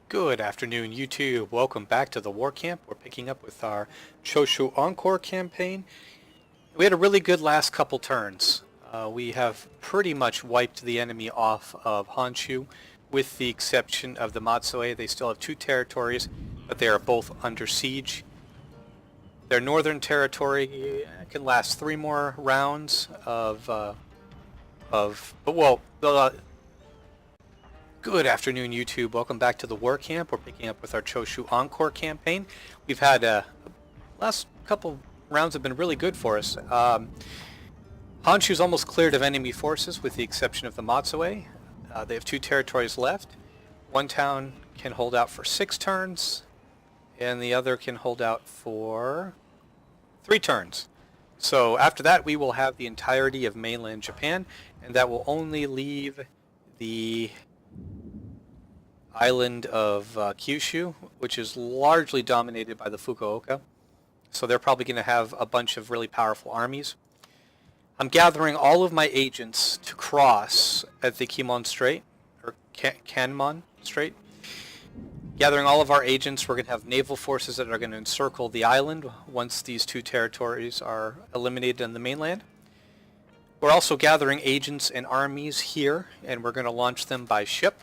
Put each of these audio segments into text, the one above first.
Good afternoon, YouTube. Welcome back to the War Camp. We're picking up with our Choshu Encore campaign. We had a really good last couple turns. We have pretty much wiped the enemy off of Honshu, with the exception of the Matsue. They still have two territories, but they are both under siege. Their northern territory can last 3 more rounds Good afternoon, YouTube. Welcome back to the War Camp. We're picking up with our Choshu Encore campaign. We've had last couple rounds have been really good for us. Honshu's almost cleared of enemy forces, with the exception of the Matsue. They have 2 territories left. One town can hold out for 6 turns, and the other can hold out for 3 turns. So after that, we will have the entirety of mainland Japan, and that will only leave the island of Kyushu, which is largely dominated by the Fukuoka. So they're probably going to have a bunch of really powerful armies. I'm gathering all of my agents to cross at the Kimon Strait, or Kanmon Strait. Gathering all of our agents, we're going to have naval forces that are going to encircle the island once these 2 territories are eliminated on the mainland. We're also gathering agents and armies here, and we're going to launch them by ship.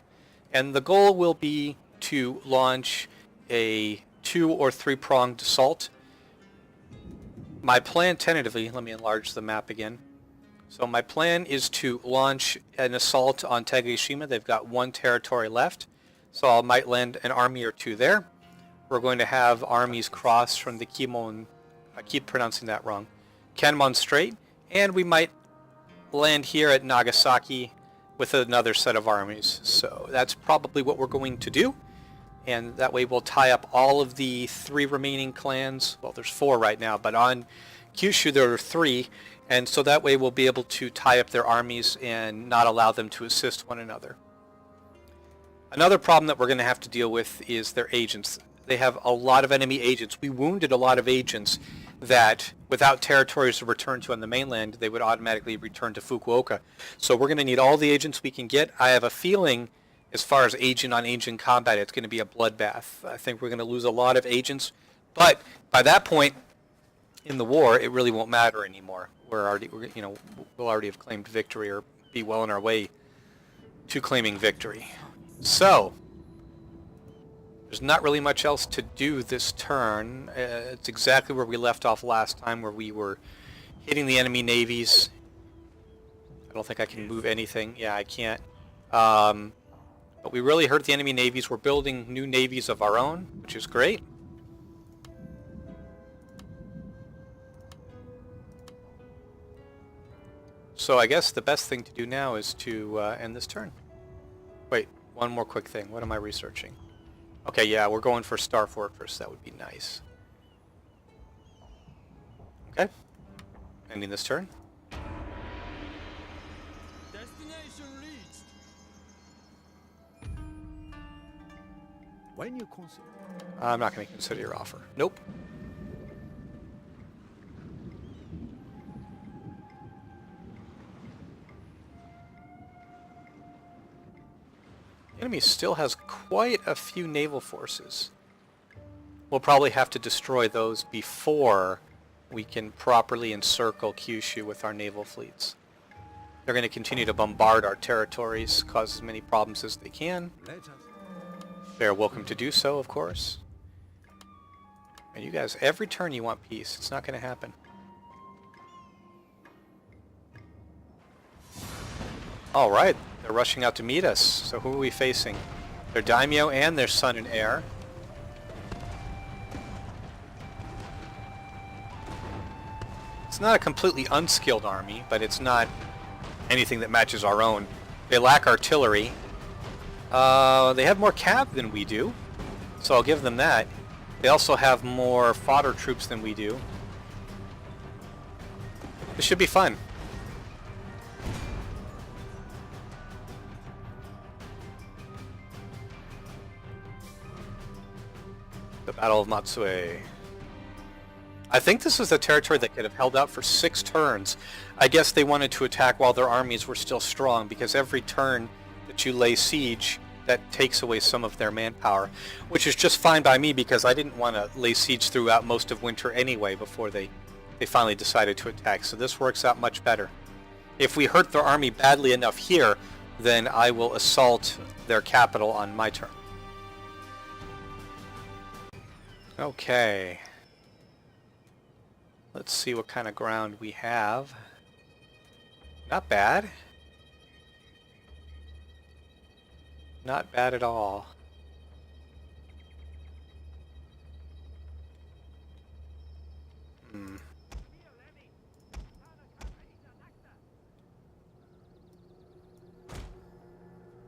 And the goal will be to launch a 2 or 3-pronged assault. My plan tentatively, let me enlarge the map again. So my plan is to launch an assault on Tegashima. They've got 1 territory left, so I might land an army or 2 there. We're going to have armies cross from the Kimon, I keep pronouncing that wrong, Kanmon Strait, and we might land here at Nagasaki with another set of armies. So that's probably what we're going to do, and that way we'll tie up all of the 3 remaining clans. Well, there's 4 right now, but on Kyushu there are 3, and so that way we'll be able to tie up their armies and not allow them to assist one another. Another problem that we're going to have to deal with is their agents. They have a lot of enemy agents. We wounded a lot of agents that, without territories to return to on the mainland, they would automatically return to Fukuoka. So we're going to need all the agents we can get. I have a feeling, as far as agent-on-agent combat, it's going to be a bloodbath. I think we're going to lose a lot of agents, but by that point in the war, it really won't matter anymore. We'll already have claimed victory, or be well on our way to claiming victory. So there's not really much else to do this turn. It's exactly where we left off last time, where we were hitting the enemy navies. I don't think I can move anything. Yeah, I can't. But we really hurt the enemy navies. We're building new navies of our own, which is great. So I guess the best thing to do now is to end this turn. Wait, one more quick thing. What am I researching? Okay, yeah, we're going for Star Fortress. That would be nice. Okay. Ending this turn. Destination reached. When you consider, I'm not going to consider your offer. Nope. The enemy still has quite a few naval forces. We'll probably have to destroy those before we can properly encircle Kyushu with our naval fleets. They're going to continue to bombard our territories, cause as many problems as they can. let us. They're welcome to do so, of course. And you guys, every turn you want peace. It's not going to happen. Alright, they're rushing out to meet us. So who are we facing? Their daimyo and their son and heir. It's not a completely unskilled army, but it's not anything that matches our own. They lack artillery. They have more cav than we do, so I'll give them that. They also have more fodder troops than we do. This should be fun. The Battle of Matsue. I think this is a territory that could have held out for 6 turns. I guess they wanted to attack while their armies were still strong, because every turn that you lay siege, that takes away some of their manpower, which is just fine by me because I didn't want to lay siege throughout most of winter anyway before they finally decided to attack. So this works out much better. If we hurt their army badly enough here, then I will assault their capital on my turn. Okay. Let's see what kind of ground we have. Not bad. Not bad at all.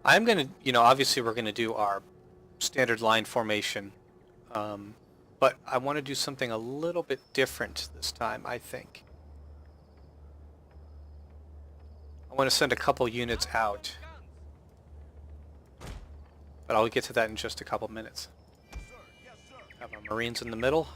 I'm going to, obviously we're going to do our standard line formation, but I want to do something a little bit different this time, I think. I want to send a couple units out, but I'll get to that in just a couple minutes. Have our Marines in the middle.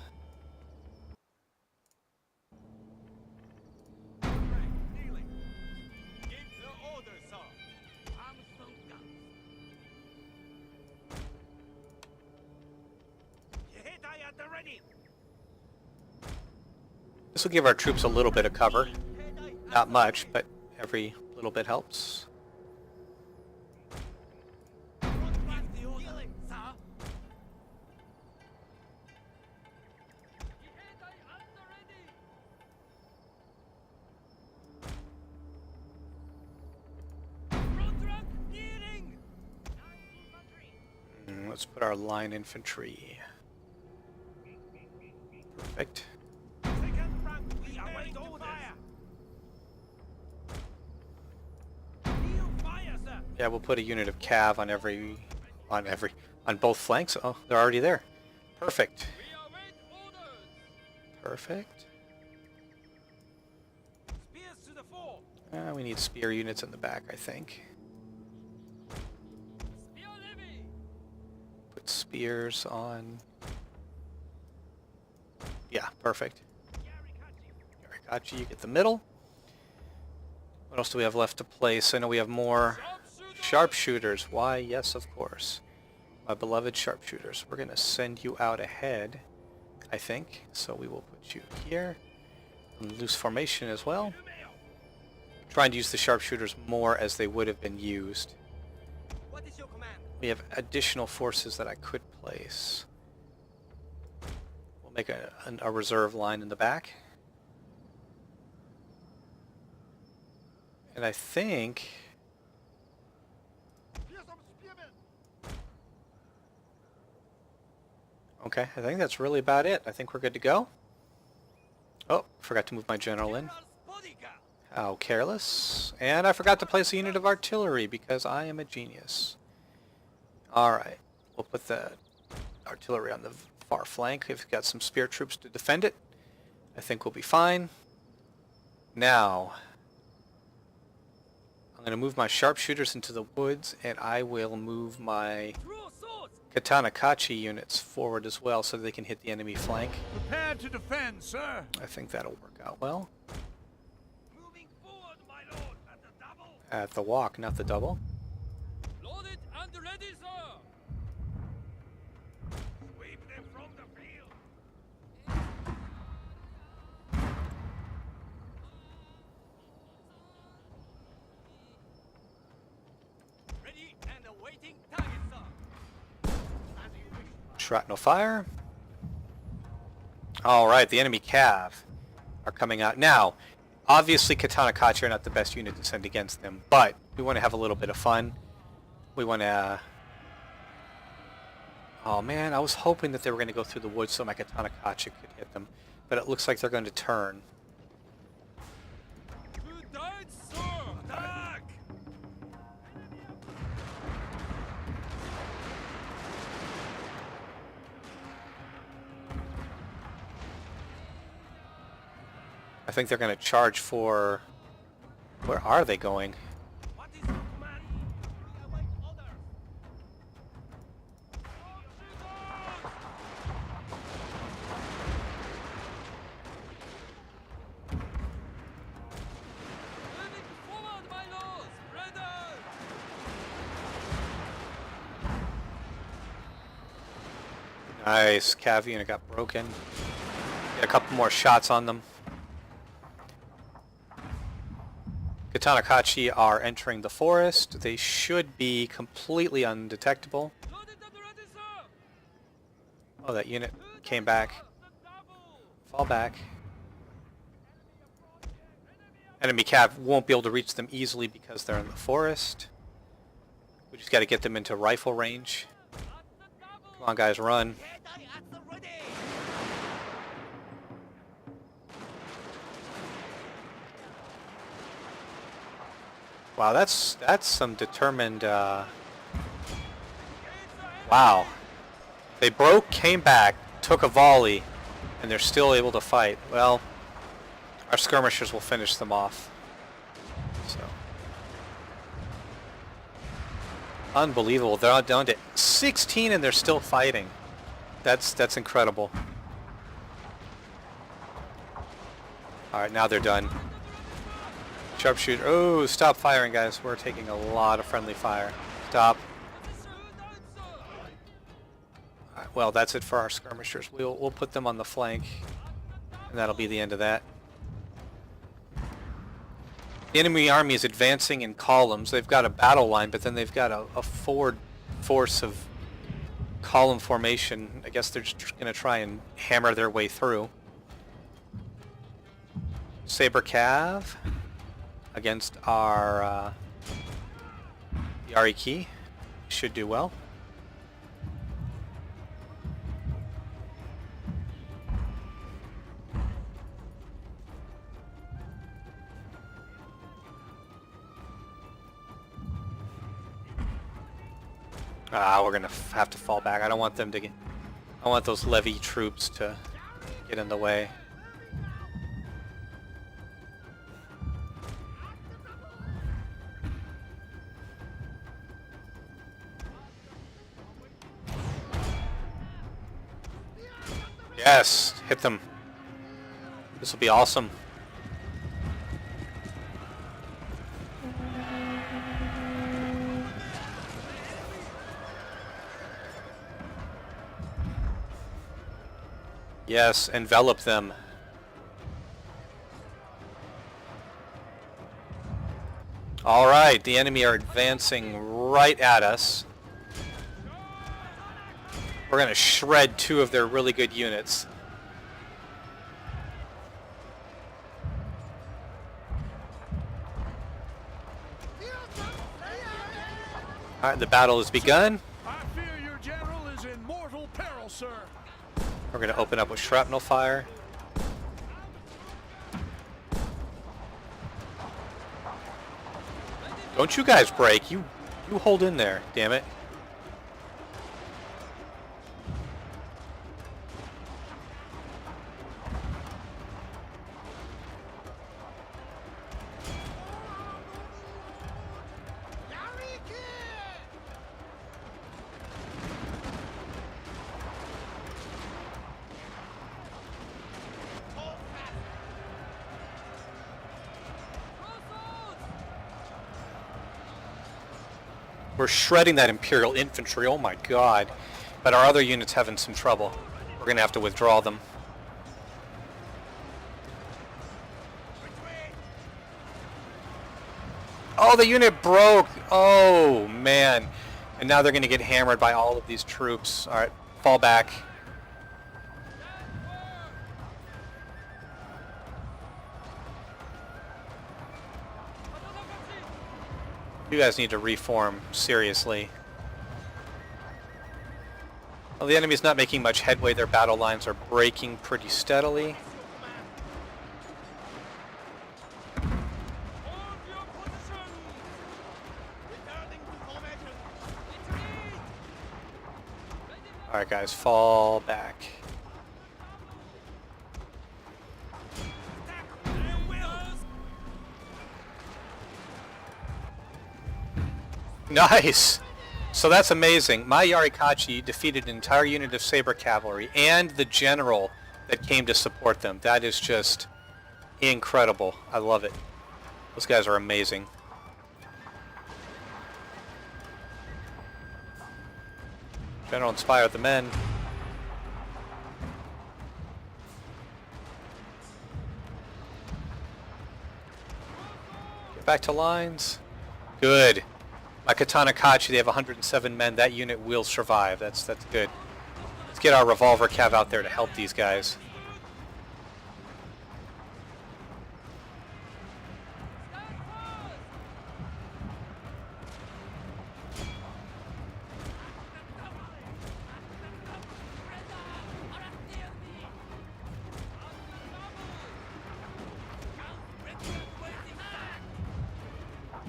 This will give our troops a little bit of cover. Not much, but every little bit helps. Let's put our line infantry. Perfect. Yeah, we'll put a unit of cav on both flanks. Oh, they're already there. Perfect. Perfect. We need spear units in the back, I think. Put spears on. Yeah, perfect. Yarikachi, you get the middle. What else do we have left to place? I know we have more sharpshooters. Why, yes, of course. My beloved sharpshooters. We're going to send you out ahead, I think. So we will put you here. In loose formation as well. Trying to use the sharpshooters more as they would have been used. What is your command? We have additional forces that I could place. We'll make a reserve line in the back. And I think... Okay, I think that's really about it. I think we're good to go. Oh, forgot to move my general in. How careless. And I forgot to place a unit of artillery because I am a genius. Alright, we'll put the artillery on the far flank. We've got some spear troops to defend it. I think we'll be fine. Now, I'm going to move my sharpshooters into the woods, and I will move my Katanakachi units forward as well so they can hit the enemy flank. Prepare to defend, sir. I think that'll work out well. Moving forward, my lord, at the double. At the walk, not the double. Loaded and ready, sir. Sweep them from the field. Ready and awaiting target, sir. Shrapnel fire. Alright, the enemy cav are coming out. Now, obviously Katanakachi are not the best unit to send against them, but we want to have a little bit of fun. We want to... Oh man, I was hoping that they were going to go through the woods so my Katanakachi could hit them, but it looks like they're going to turn. Good died, sir. Attack! I think they're going to charge for... Where are they going? What is your command? We await orders. Moving forward, my lords. Ready. Nice. Cav unit got broken. Get a couple more shots on them. Katana Kachi are entering the forest. They should be completely undetectable. Oh, that unit came back. Fall back. Enemy cav won't be able to reach them easily because they're in the forest. We just got to get them into rifle range. Come on, guys, run. Wow, that's some determined. Wow, they broke, came back, took a volley, and they're still able to fight. Well, our skirmishers will finish them off. So unbelievable. They're down to 16 and they're still fighting. That's incredible. All right, now they're done. Sharpshooter. Oh, stop firing, guys. We're taking a lot of friendly fire. Stop. All right, well, that's it for our skirmishers. We'll put them on the flank, and that'll be the end of that. The enemy army is advancing in columns. They've got a battle line, but then they've got a forward force of column formation. I guess they're just going to try and hammer their way through. Saber Cav against our Yariki should do well. We're gonna have to fall back. I don't want them to get. I want those levy troops to get in the way. Yes, hit them. This will be awesome. Yes, envelop them. All right, the enemy are advancing right at us. We're going to shred two of their really good units. All right, the battle has begun. I fear your general is in mortal peril, sir. We're going to open up with shrapnel fire. Don't you guys break. You hold in there, damn it. We're shredding that Imperial infantry, oh my god. But our other unit's having some trouble. We're gonna have to withdraw them. Oh, the unit broke! Oh, man. And now they're gonna get hammered by all of these troops. Alright, fall back. You guys need to reform, seriously. Well, the enemy's not making much headway. Their battle lines are breaking pretty steadily. Alright guys, fall back. Nice! So that's amazing. My Yarikachi defeated an entire unit of saber cavalry and the general that came to support them. That is just incredible. I love it. Those guys are amazing. General, inspire the men. back to lines. Good. My Katana Kachi, they have 107 men. That unit will survive. That's good. Let's get our revolver cav out there to help these guys.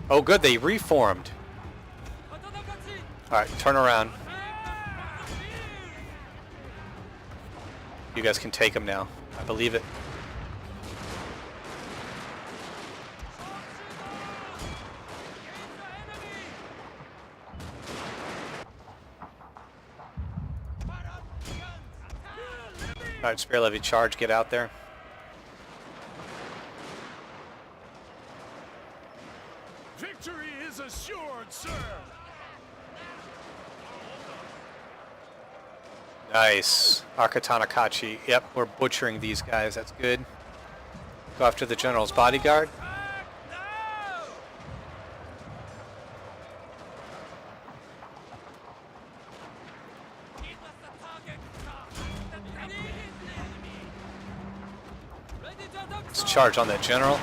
Oh good, they reformed. Alright, turn around. You guys can take them now. I believe it. Alright, Spear Levy charge, get out there. Victory is assured, sir. Nice. Our Katana Kachi. Yep, we're butchering these guys. That's good. Go after the general's bodyguard. Let's charge on that general.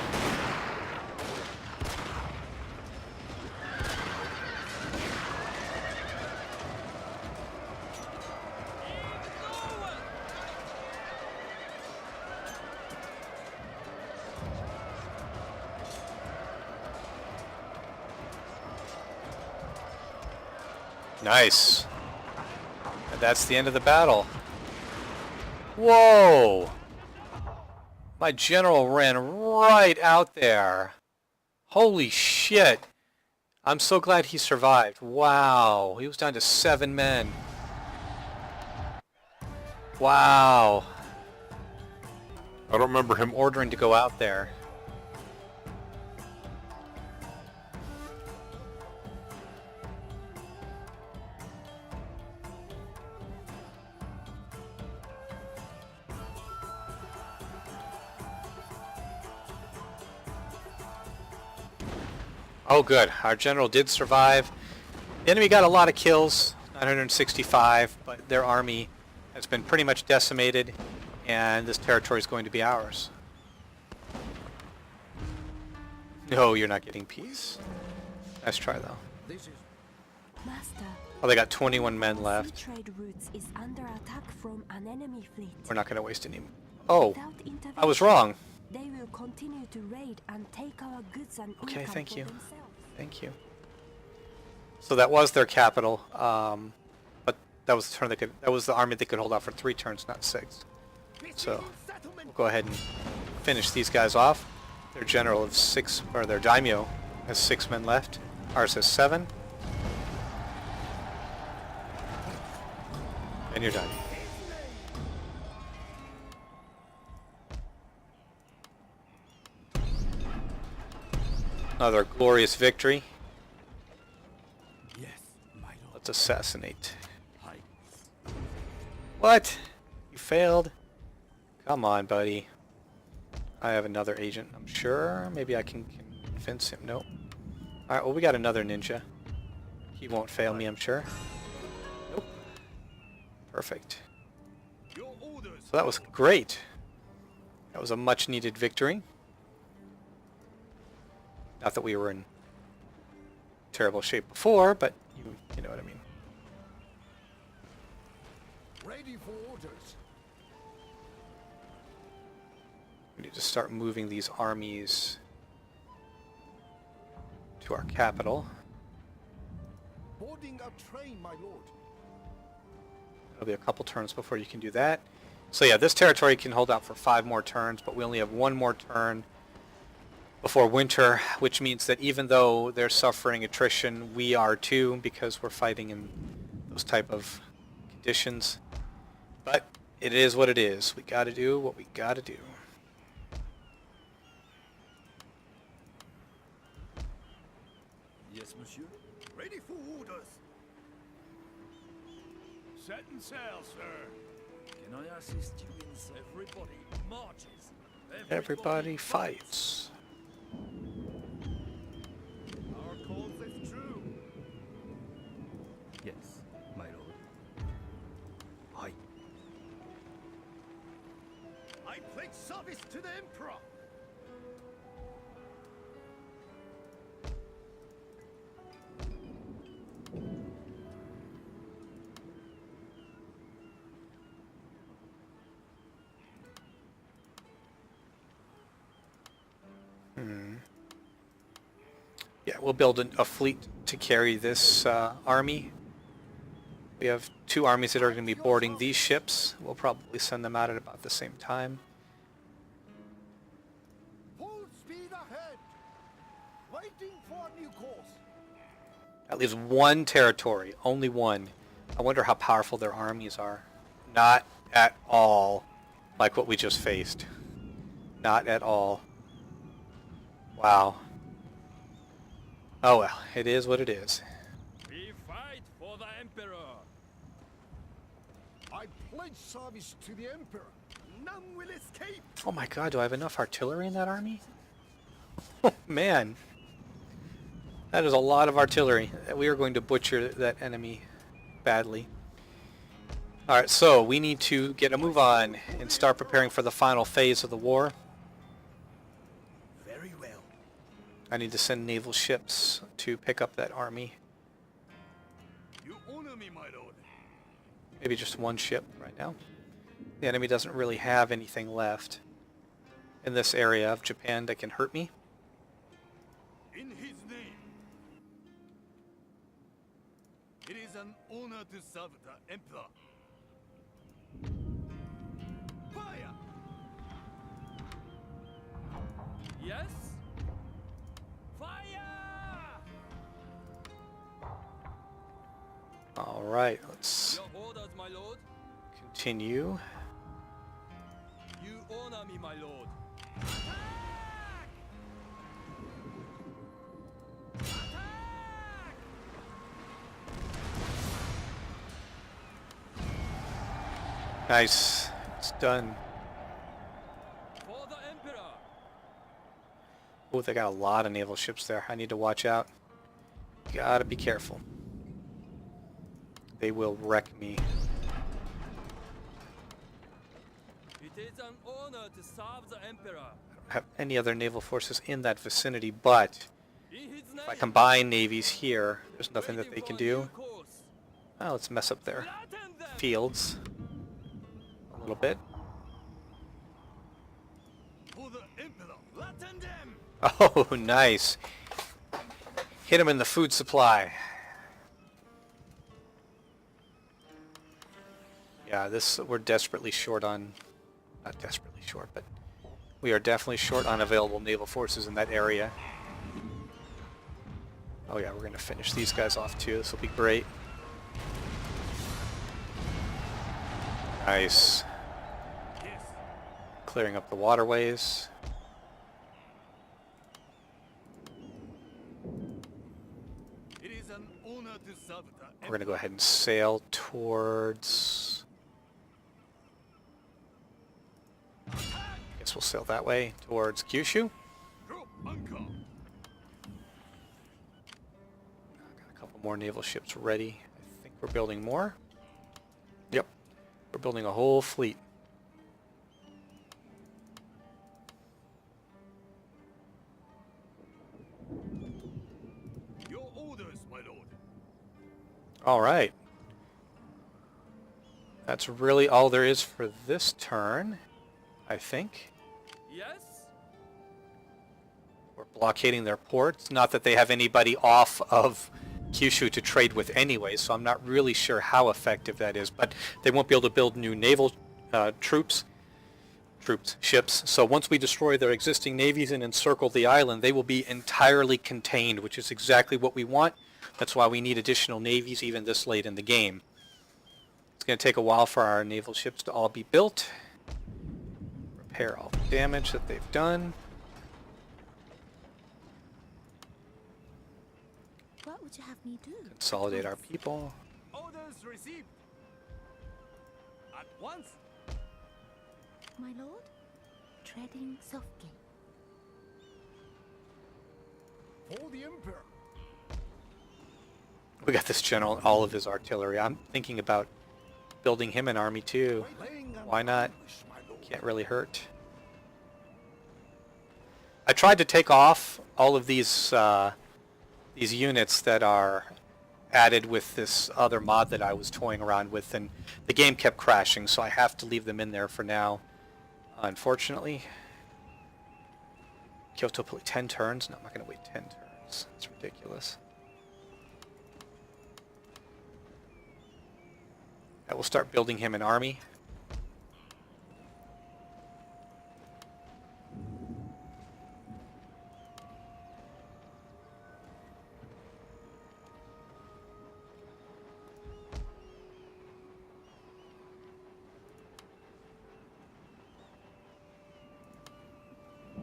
Nice. And that's the end of the battle. Whoa! My general ran right out there. Holy shit. I'm so glad he survived. Wow. He was down to 7 men. Wow. I don't remember him. Ordering to go out there. Oh good, our general did survive. The enemy got a lot of kills, 965, but their army has been pretty much decimated, and this territory is going to be ours. No, you're not getting peace. Nice try though. Master, Oh, they got 21 men left. trade routes is under attack from an enemy fleet. We're not going to waste any. Oh, Without I was intervention, wrong. They will continue to raid and take our goods and Okay, income thank for you. themselves. Thank you. So that was their capital, but that was the turn they could. That was the army they could hold out for 3 turns, not 6. So we'll go ahead and finish these guys off. Their general of 6, or their daimyo, has 6 men left. Ours has 7. And you're done. Another glorious victory. Yes, my lord. Let's assassinate. Hi. What? You failed? Come on, buddy. I have another agent, I'm sure. Maybe I can convince him. Nope. Alright, well we got another ninja. He won't fail me, I'm sure. Nope. Perfect. Your orders. So that was great. That was a much needed victory. Not that we were in terrible shape before, but you know what I mean. Ready for orders. We need to start moving these armies to our capital. Boarding a train, my lord. It'll be a couple turns before you can do that. So yeah, this territory can hold out for 5 more turns, but we only have 1 more turn before winter, which means that even though they're suffering attrition, we are too, because we're fighting in those type of conditions. But it is what it is. We gotta do what we gotta do. Yes, monsieur. Ready for orders. Setting sail, sir. Can I assist you in this? Everybody marches. Everybody fights. pledge service to the Emperor. Yeah, we'll build a fleet to carry this army. We have 2 armies that are going to be boarding these ships. We'll probably send them out at about the same time. Full speed ahead. Waiting for a new course. That leaves 1 territory, only 1. I wonder how powerful their armies are. Not at all like what we just faced. Not at all. Wow. Oh well, it is what it is. We fight for the Emperor. I pledge service to the Emperor. None will escape. Oh my god, do I have enough artillery in that army? Oh man. That is a lot of artillery. We are going to butcher that enemy badly. Alright, so we need to get a move on and start preparing for the final phase of the war. Very well. I need to send naval ships to pick up that army. You honor me, my lord. Maybe just 1 ship right now. The enemy doesn't really have anything left in this area of Japan that can hurt me. In his name. It is an honor to serve the Emperor. Fire! Yes? Fire! Alright, let's Your orders, my lord. continue. You honor me, my lord. Nice. It's done. For the Emperor. Oh, they got a lot of naval ships there. I need to watch out. Gotta be careful. They will wreck me. It is an honor to serve the Emperor. I don't have any other naval forces in that vicinity, but In his name. if I combine navies here, there's nothing that they Waiting can for a new do. course. Well, let's mess up their Flatten them. fields a little bit. For the Emperor. Flatten them. Oh, nice. Hit them in the food supply. Yeah, we're desperately short on, not desperately short, but we are definitely short on available naval forces in that area. Oh yeah, we're going to finish these guys off too. This will be great. Nice. Yes. Clearing up the waterways. It is an honor to serve the We're going to go ahead and sail towards... Guess we'll sail that way, towards Kyushu. Drop anchor. Got a couple more naval ships ready. I think we're building more. Yep. We're building a whole fleet. Your orders, my lord. All right. That's really all there is for this turn, I think. Yes. We're blockading their ports. Not that they have anybody off of Kyushu to trade with anyway, so I'm not really sure how effective that is. But they won't be able to build new naval ships. So once we destroy their existing navies and encircle the island, they will be entirely contained, which is exactly what we want. That's why we need additional navies even this late in the game. It's going to take a while for our naval ships to all be built. Repair all the damage that they've done. What would you have me do? Consolidate our people. Orders received. At once. My lord, treading softly. For the Emperor. We got this general and all of his artillery. I'm thinking about building him an army too. Why not? Can't really hurt. I tried to take off all of these units that are added with this other mod that I was toying around with, and the game kept crashing, so I have to leave them in there for now, unfortunately. Kyoto put 10 turns? No, I'm not going to wait 10 turns. It's ridiculous. I will start building him an army.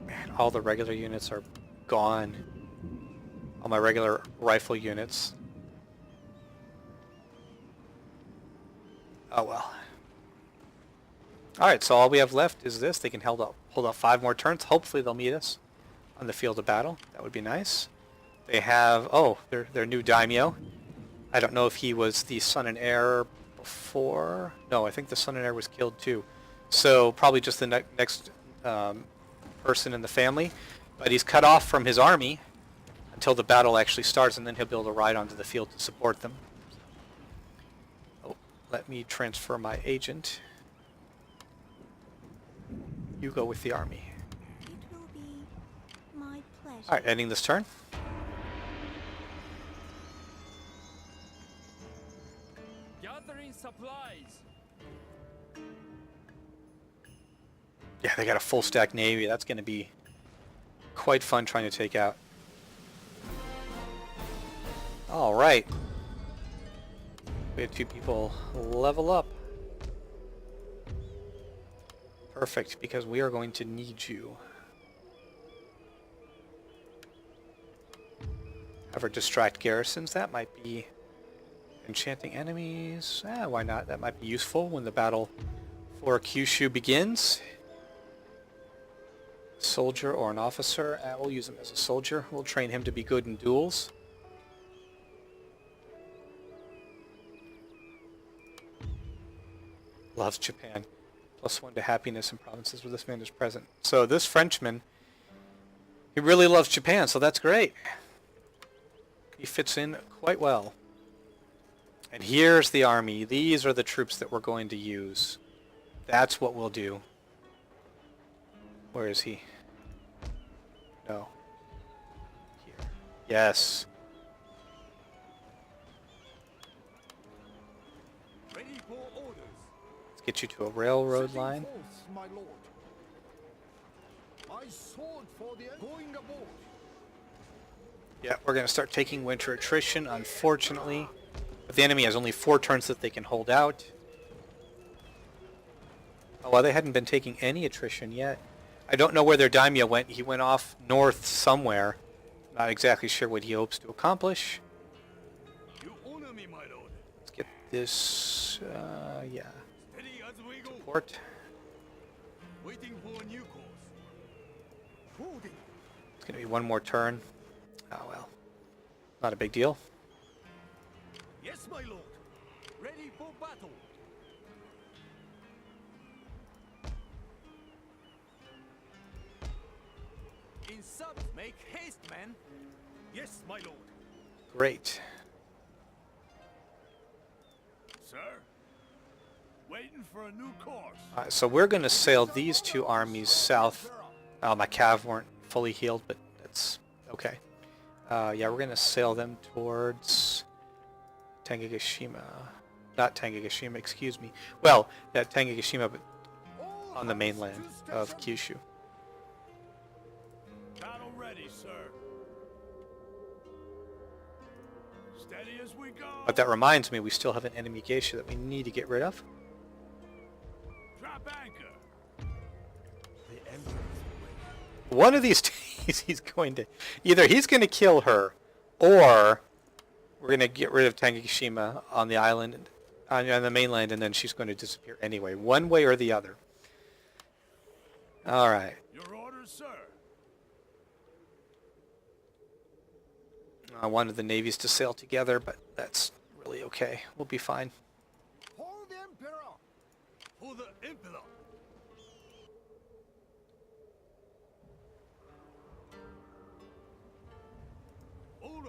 Man, all the regular units are gone. All my regular rifle units. Oh well. Alright, so all we have left is this. They can hold out 5 more turns. Hopefully they'll meet us on the field of battle. That would be nice. They have, oh, their new daimyo. I don't know if he was the son and heir before. No, I think the son and heir was killed too. So probably just the next person in the family. But he's cut off from his army until the battle actually starts, and then he'll be able to ride onto the field to support them. Oh, let me transfer my agent. You go with the army. It will be my pleasure. Alright, ending this turn. Gathering supplies. Yeah, they got a full stack navy. That's going to be quite fun trying to take out. Alright. We had 2 people level up. Perfect, because we are going to need you. Ever distract garrisons? That might be enchanting enemies. Why not? That might be useful when the battle for Kyushu begins. Soldier or an officer. We'll use him as a soldier. We'll train him to be good in duels. Loves Japan. +1 to happiness in provinces where this man is present. So this Frenchman, he really loves Japan, so that's great. He fits in quite well. And here's the army. These are the troops that we're going to use. That's what we'll do. Where is he? No. Here. Yes. Ready for orders. Let's get you to a railroad Setting line. forth, my lord. I sword for the going aboard. Yeah, we're going to start taking winter attrition, unfortunately. But the enemy has only 4 turns that they can hold out. Oh, well, they hadn't been taking any attrition yet. I don't know where their daimyo went. He went off north somewhere. Not exactly sure what he hopes to accomplish. You honor me, my lord. Let's get this, yeah, Steady as we go. port. Waiting for a new course. Holding. It's going to be 1 more turn. Oh, well. Not a big deal. Yes, my lord. Ready for battle. In sub, make haste, man. Yes, my lord. Great. Sir. Waiting for a new course. Alright, so we're going to sail these 2 armies south. Oh, my cav weren't fully healed, but that's okay. Yeah, we're going to sail them towards Tangagashima. Not Tangagashima, excuse me. Well, yeah, Tangagashima, but on the mainland of Kyushu. Battle ready, sir. Steady as we go. But that reminds me, we still have an enemy geisha that we need to get rid of. Drop anchor. The emperor's One of these days he's going to... Either he's going to kill her, or we're going to get rid of Tangagashima on the island, on the mainland, and then she's going to disappear anyway. One way or the other. Alright. Your orders, sir. I wanted the navies to sail together, but that's really okay. We'll be fine. For the emperor. For the emperor.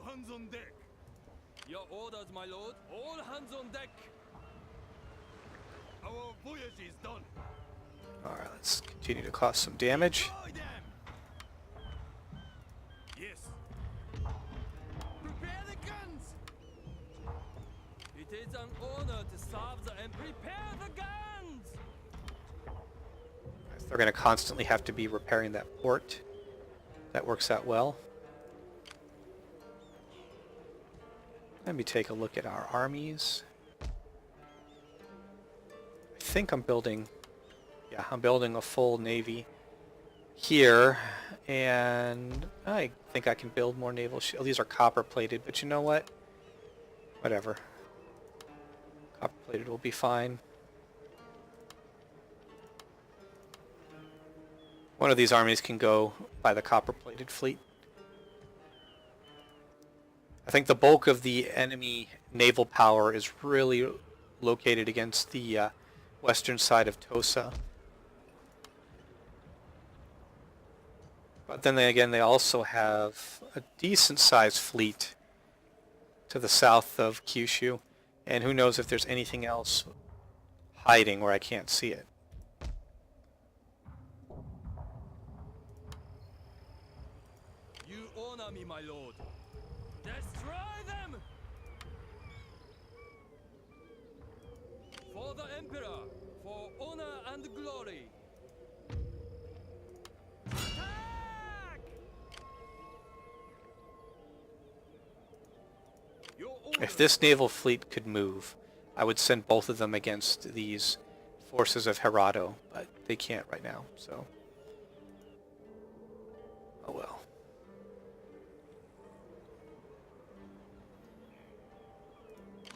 hands on deck. Your orders, my lord. All hands on deck. Our voyage is done. Alright, let's continue to cause some damage. Destroy them. Yes. Prepare the guns. It is an honor to serve the and prepare the guns. They're going to constantly have to be repairing that port. That works out well. Let me take a look at our armies. I think I'm building... Yeah, I'm building a full navy here. And I think I can build more naval shields. These are copper plated, but you know what? Whatever. Copper plated will be fine. One of these armies can go by the copper-plated fleet. I think the bulk of the enemy naval power is really located against the western side of Tosa. But then again, they also have a decent-sized fleet to the south of Kyushu. And who knows if there's anything else hiding where I can't see it. You honor me, my lord. Destroy them! For the Emperor, for honor and glory. Attack! Your If order. this naval fleet could move, I would send both of them against these forces of Hirado, but they can't right now, so... Oh well.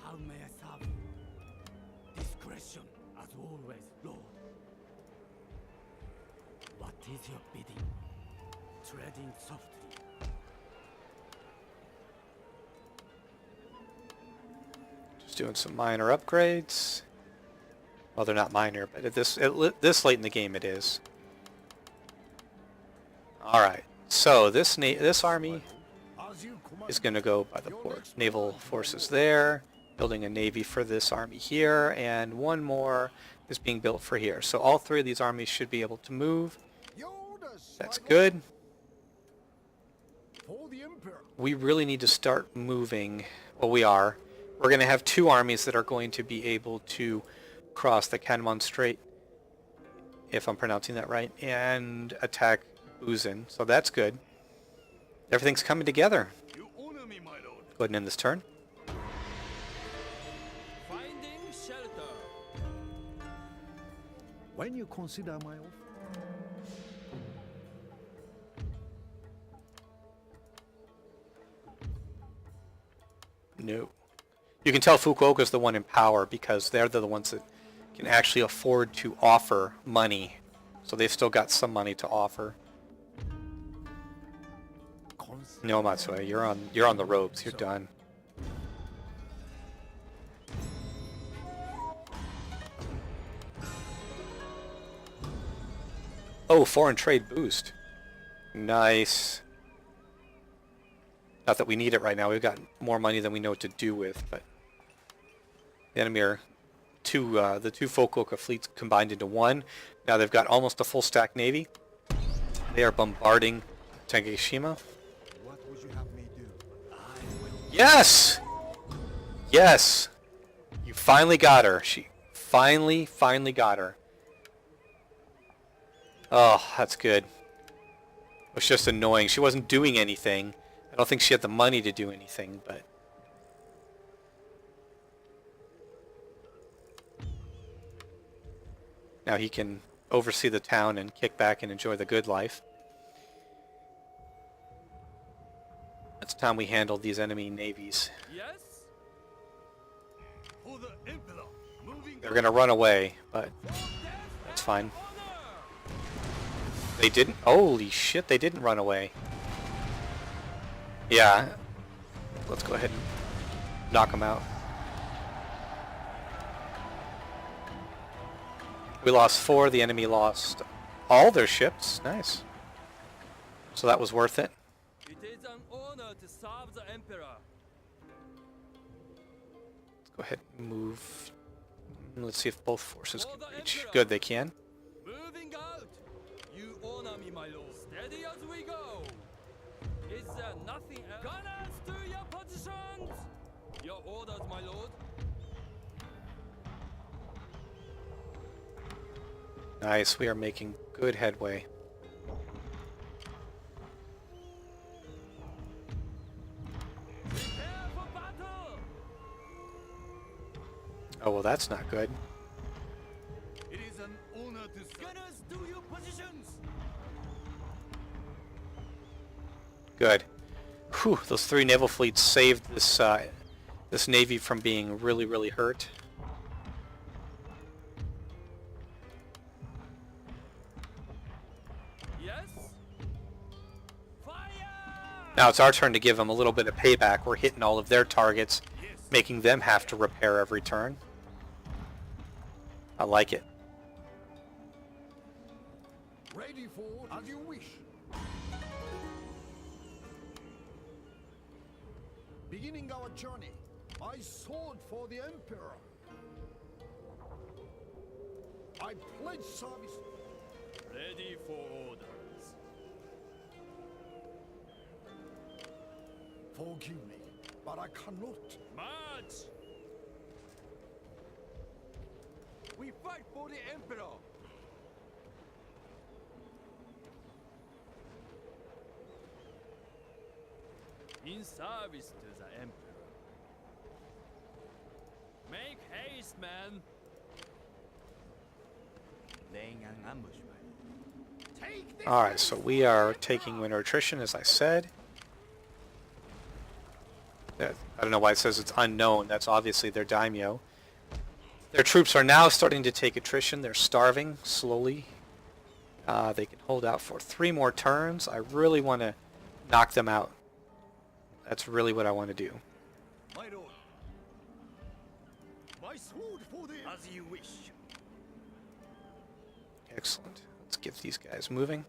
How may I serve you? Discretion, as always, Lord. What is your bidding? Treading softly. Just doing some minor upgrades. Well, they're not minor, but at this late in the game it is. Alright, so this army As you command. is going to go by the port. Naval forces there, building a navy for this army here, and one more is being built for here. So all three of these armies should be able to move. Your orders, That's my lord. good. For the Emperor. We really need to start moving. Well, we are. We're going to have two armies that are going to be able to cross the Kanmon Strait, if I'm pronouncing that right, and attack Uzin. So that's good. Everything's coming together. You honor me, my lord. Go ahead and end this turn. Finding shelter. When you consider my offer. No. You can tell Fukuoka's the one in power because they're the ones that can actually afford to offer money. So they've still got some money to offer. No, Matsue, you're on the ropes. You're done. Oh, foreign trade boost. Nice. Not that we need it right now. We've got more money than we know what to do with, but the enemy are the two Fukuoka fleets combined into one. Now they've got almost a full stack navy. They are bombarding Takeshima. What would you have me do? Yes! Yes! You finally got her. She finally got her. Oh, that's good. It was just annoying. She wasn't doing anything. I don't think she had the money to do anything, but... Now he can oversee the town and kick back and enjoy the good life. It's time we handled these enemy navies. Yes? For the Emperor, moving They're gonna run away, but for death that's and fine. honor. They didn't? Holy shit, they didn't run away. Yeah. Let's go ahead and knock them out. We lost 4, the enemy lost all their ships. Nice. So that was worth it. It is an honor to serve the Emperor. Let's go ahead and move. Let's see if both forces can reach. Good, they can. Moving out. You honor me, my lord. Steady as we go. Is there nothing else? Gunners to your positions. Your orders, my lord. Nice, we are making good headway. Prepare for battle. Oh, well, that's not good. It is an honor to serve. Gunners to your positions. Good. Whew, those 3 naval fleets saved this this navy from being really, really hurt. Yes. Fire. Now it's our turn to give them a little bit of payback. We're hitting all of their targets, making them have to repair every turn. I like it. Ready for as you wish. Beginning our journey, my sword for the Emperor. I pledge service. Ready for orders. Forgive me, but I cannot. March. We fight for the Emperor. In service to the Emperor. Make haste, man. Laying an ambush, Take this. Alright, so we are taking winter attrition, as I said. I don't know why it says it's unknown. That's obviously their daimyo. Their troops are now starting to take attrition. They're starving slowly. They can hold out for 3 more turns. I really want to knock them out. That's really what I want to do. My lord. My sword for the as you wish. Excellent. Let's get these guys moving.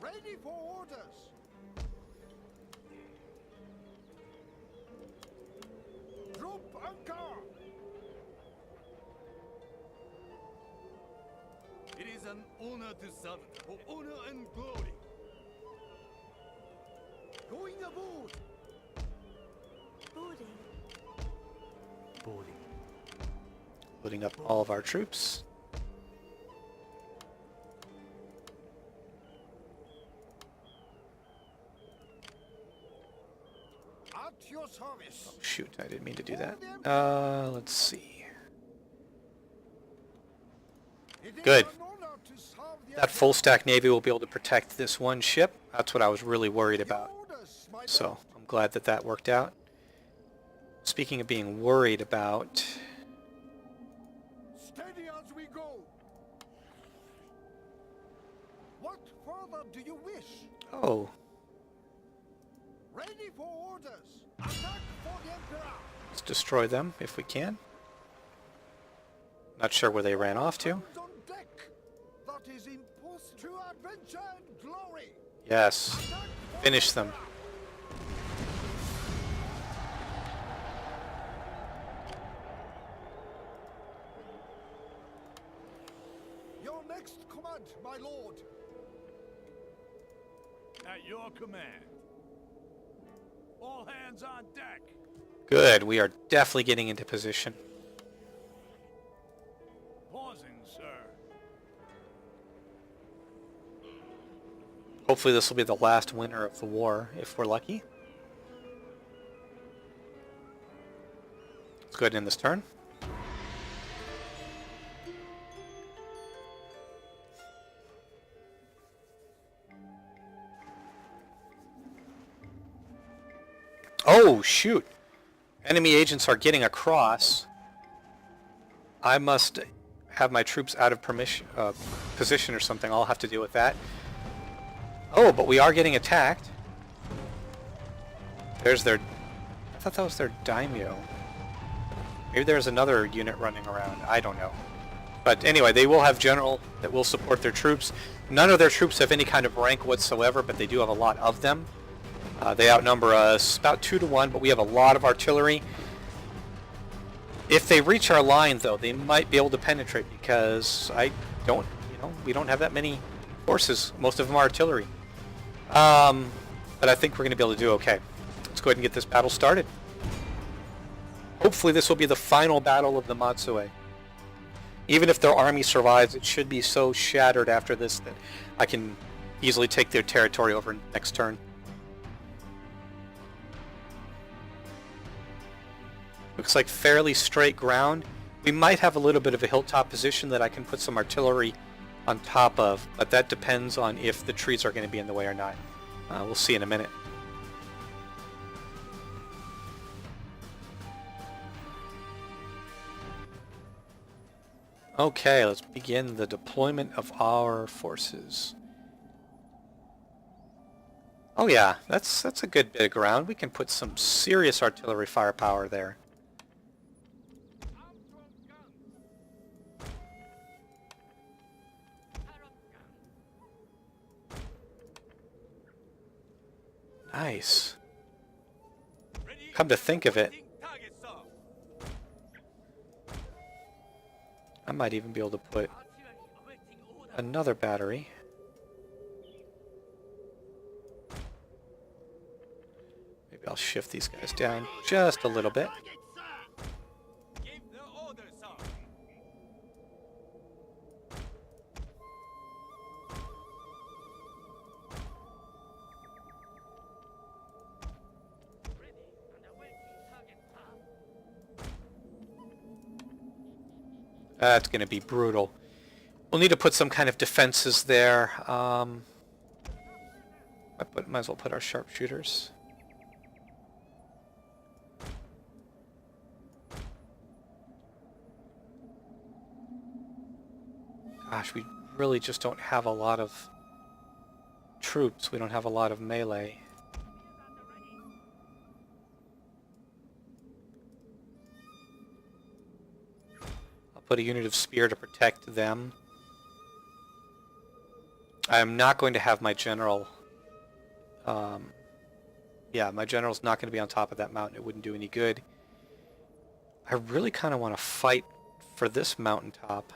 ready for orders. Drop Encore. It is an honor to serve for honor and glory. Going aboard. Boarding. Boarding. Loading up all of our troops. At your service. Shoot, I didn't mean to do that. Let's see. It is Good. an honor to serve the That full stack navy will be able to protect this one ship. That's what I was really worried about. orders, my So lord. I'm glad that that worked out. Speaking of being worried about, Steady as we go. What further do you wish? oh, Ready for orders. Attack for the Emperor. let's destroy them if we can. Not sure where they ran off to. Guns on deck. That is impossible. To adventure and glory. Yes, Attack for finish the them. Emperor. Your next command, my lord. At your command. All hands on deck. Good, we are definitely getting into position. Pausing, sir. Hopefully this will be the last winter of the war, if we're lucky. Let's go ahead and end this turn. Oh, shoot! Enemy agents are getting across. I must have my troops out of position or something. I'll have to deal with that. Oh, but we are getting attacked. There's their... I thought that was their daimyo. Maybe there's another unit running around. I don't know. But anyway, they will have general that will support their troops. None of their troops have any kind of rank whatsoever, but they do have a lot of them. They outnumber us about 2 to 1, but we have a lot of artillery. If they reach our line, though, they might be able to penetrate because we don't have that many forces. Most of them are artillery. But I think we're going to be able to do okay. Let's go ahead and get this battle started. Hopefully this will be the final battle of the Matsue. Even if their army survives, it should be so shattered after this that I can easily take their territory over next turn. Looks like fairly straight ground. We might have a little bit of a hilltop position that I can put some artillery on top of, but that depends on if the trees are going to be in the way or not. We'll see in a minute. Okay, let's begin the deployment of our forces. Oh yeah, that's a good bit of ground. We can put some serious artillery firepower there. Nice. Come to think of it, I might even be able to put another battery. Maybe I'll shift these guys down just a little bit. That's going to be brutal. We'll need to put some kind of defenses there. Might as well put our sharpshooters. Gosh, we really just don't have a lot of troops. We don't have a lot of melee. Put a unit of spear to protect them. I'm not going to have my general... yeah, my general's not going to be on top of that mountain. It wouldn't do any good. I really kind of want to fight for this mountaintop.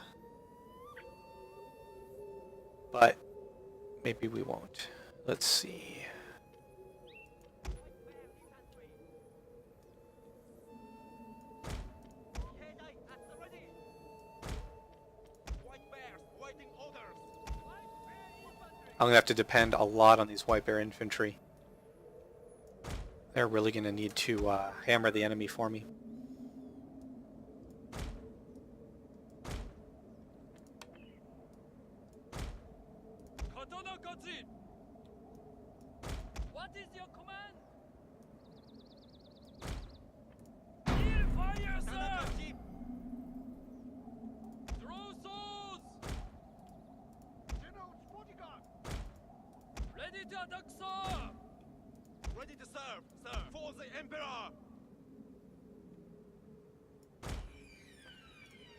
But maybe we won't. Let's see. I'm going to have to depend a lot on these White Bear infantry. They're really going to need to hammer the enemy for me. What is your command? Heal fire, sir! Throw swords! General's bodyguard. Ready to attack, sir! Ready to serve, sir. For the Emperor.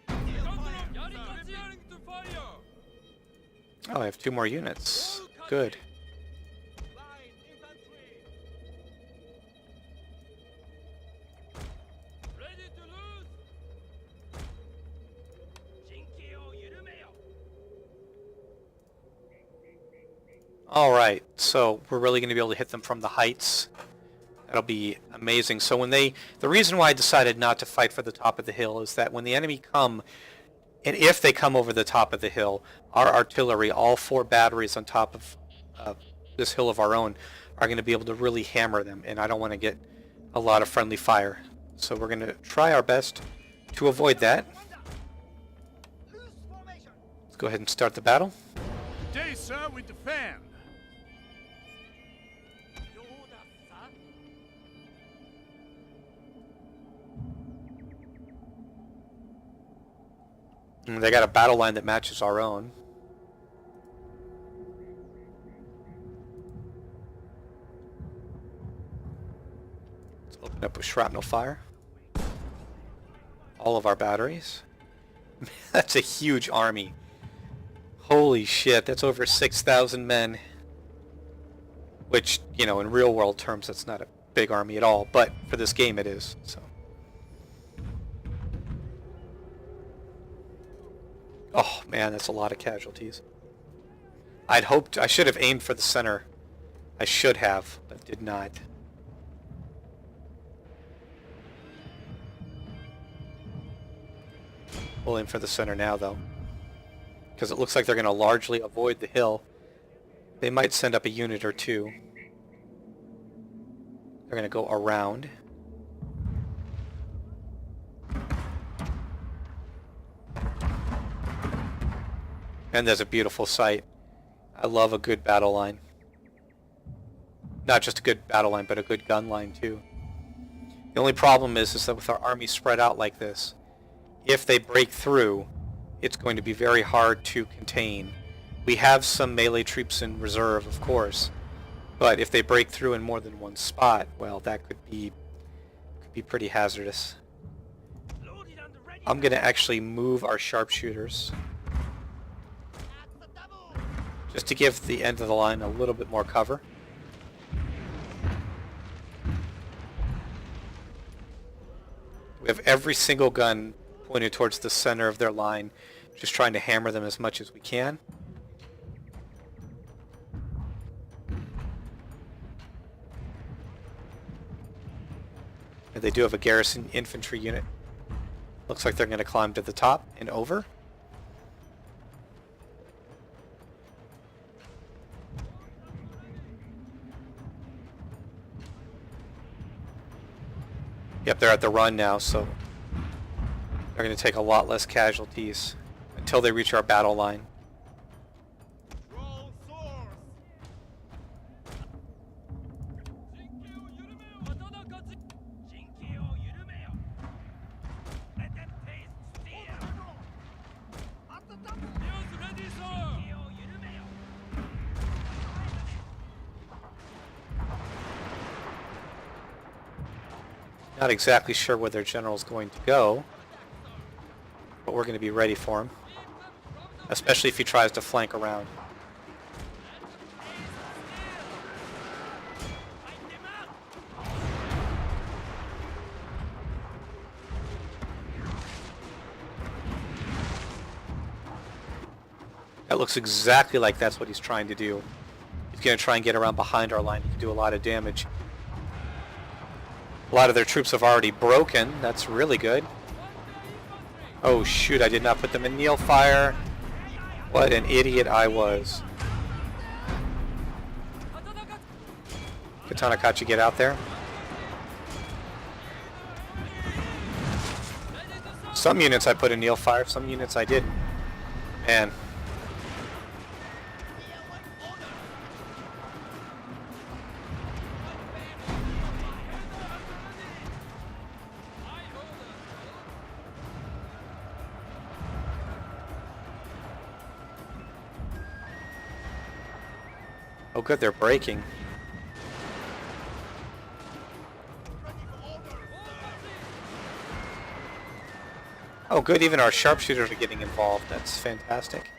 Preparing to fire! Oh, I have 2 more units. Good. Line infantry. Ready to lose? Alright, so we're really going to be able to hit them from the heights. That'll be amazing. So when the reason why I decided not to fight for the top of the hill is that when the enemy come, and if they come over the top of the hill, our artillery, all 4 batteries on top of this hill of our own, are going to be able to really hammer them, and I don't want to get a lot of friendly fire. So we're going to try our best to avoid that. Let's go ahead and start the battle. Today, sir, we defend. And they got a battle line that matches our own. Let's open up with shrapnel fire. All of our batteries. That's a huge army. Holy shit, that's over 6,000 men. which, you know, in real world terms, that's not a big army at all, but for this game it is, so. Oh man, that's a lot of casualties. I'd hoped, I should have aimed for the center. I should have, but did not. We'll aim for the center now though, because it looks like they're going to largely avoid the hill. They might send up a unit or two. They're going to go around. And there's a beautiful sight. I love a good battle line. Not just a good battle line, but a good gun line too. The only problem is that with our army spread out like this, if they break through, it's going to be very hard to contain. We have some melee troops in reserve, of course, but if they break through in more than one spot, well, that could be pretty hazardous. I'm going to actually move our sharpshooters just to give the end of the line a little bit more cover. We have every single gun pointed towards the center of their line, just trying to hammer them as much as we can. And they do have a garrison infantry unit. Looks like they're going to climb to the top and over. Yep, they're at the run now, so they're going to take a lot less casualties until they reach our battle line. Roll swords. Let them taste steel. At the double! News ready, sir. Not exactly sure where their general's going to go, but we're going to be ready for him, especially if he tries to flank around. That looks exactly like that's what he's trying to do. He's going to try and get around behind our line. He can do a lot of damage. A lot of their troops have already broken. That's really good. Oh shoot, I did not put them in kneel fire. What an idiot I was. Katana Kachi, get out there. Some units I put in kneel fire, some units I didn't. Man. Oh good, they're breaking. Oh good, even our sharpshooters are getting involved. That's fantastic.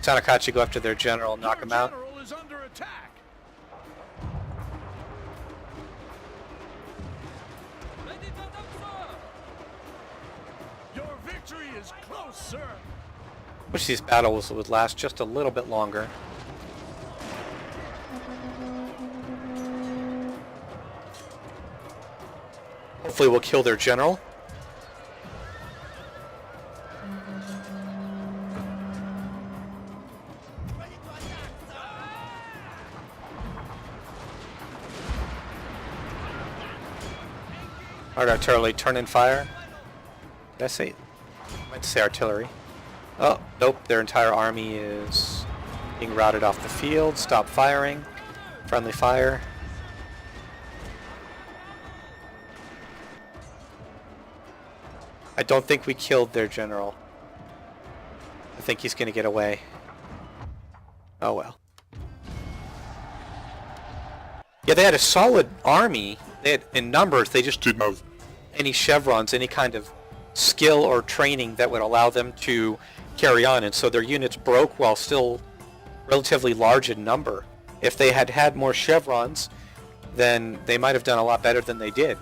Tanakachi go after their general, knock him out. General is under attack. Your victory is close, sir. Wish these battles would last just a little bit longer. Hopefully we'll kill their general. Hard artillery, turn and fire. Did I say? I meant to say artillery. Oh, nope, their entire army is being routed off the field. Stop firing. Friendly fire. I don't think we killed their general. I think he's going to get away. Oh well. Yeah, they had a solid army. They had, in numbers, they just didn't have any chevrons, any kind of skill or training that would allow them to carry on, and so their units broke while still relatively large in number. If they had had more chevrons, then they might have done a lot better than they did.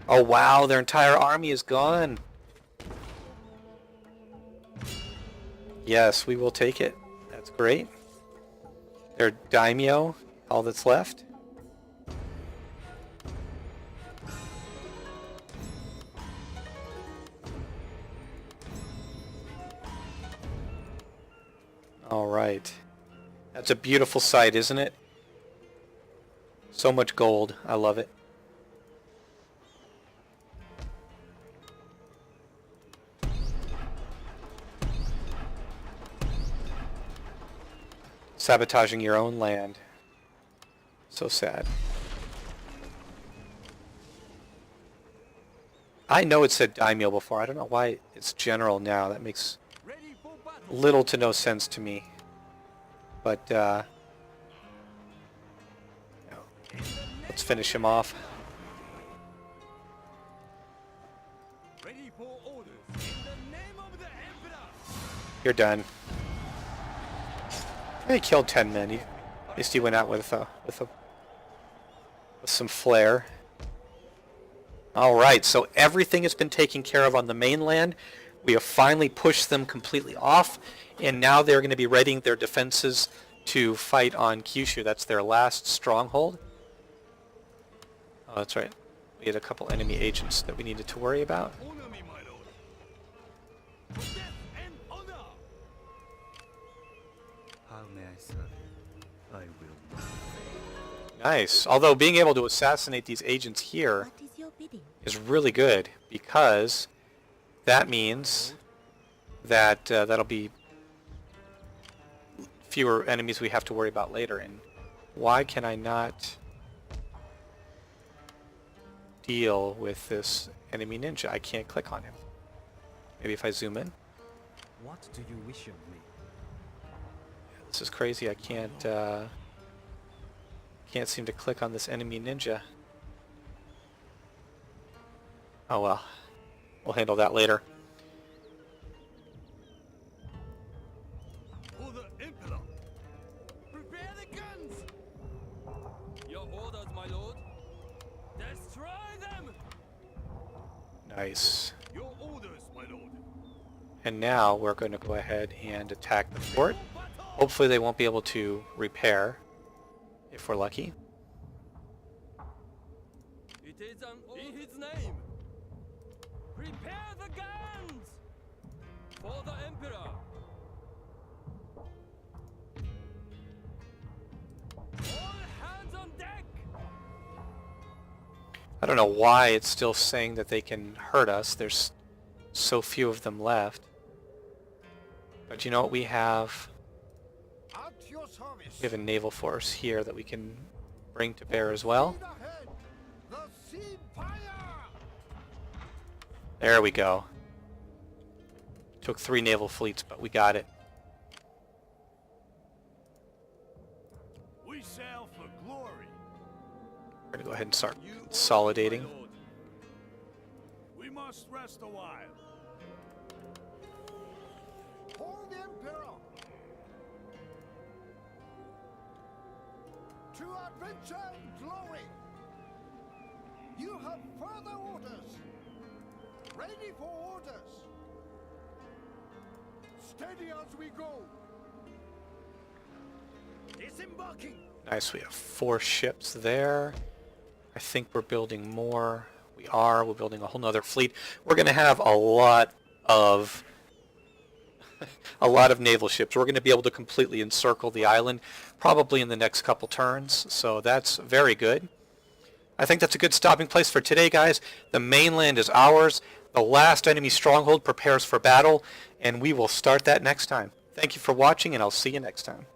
Oh wow, their entire army is gone. Yes, we will take it. That's great. Their daimyo, all that's left. All right. That's a beautiful sight, isn't it? So much gold. I love it. Sabotaging your own land. So sad. I know it said daimyo before. I don't know why it's general now. That makes little to no sense to me. But, let's finish him off. Ready for orders. In the name of the Emperor. You're done. He killed 10 men. At least he went out with some flair. Alright, so everything has been taken care of on the mainland. We have finally pushed them completely off, and now they're going to be readying their defenses to fight on Kyushu. That's their last stronghold. Oh, that's right. We had a couple enemy agents that we needed to worry about. Honor me, my lord. For death and honor. How may I serve you? I will. Nice. Although being able to assassinate these agents here What is your bidding? is really good, because that means that that'll be fewer enemies we have to worry about later. And why can I not deal with this enemy ninja? I can't click on him. Maybe if I zoom in. What do you wish of me? This is crazy. I can't seem to click on this enemy ninja. Oh well. We'll handle that later. For the Emperor. Prepare the guns! Your orders, my lord. Destroy them! Nice. Your orders, my lord. And now we're going to go ahead and attack the fort. Hopefully they won't be able to repair, if we're lucky. It is in his name. Prepare the guns! For the Emperor! All hands on deck! I don't know why it's still saying that they can hurt us. There's so few of them left. But you know what we have? At your service. We have a naval force here that we can bring to bear as well. Speed ahead. The sea fire. There we go. Took 3 naval fleets, but we got it. We sail for glory. We're going to go ahead and start consolidating. My lord. We must rest a while. For the Imperial. To adventure and glory. You have further orders. Ready for orders. Steady as we go. Disembarking. Nice, we have 4 ships there. I think we're building more. We are. We're building a whole nother fleet. We're going to have a lot of naval ships. We're going to be able to completely encircle the island probably in the next couple turns. So that's very good. I think that's a good stopping place for today, guys. The mainland is ours. The last enemy stronghold prepares for battle, and we will start that next time. Thank you for watching, and I'll see you next time.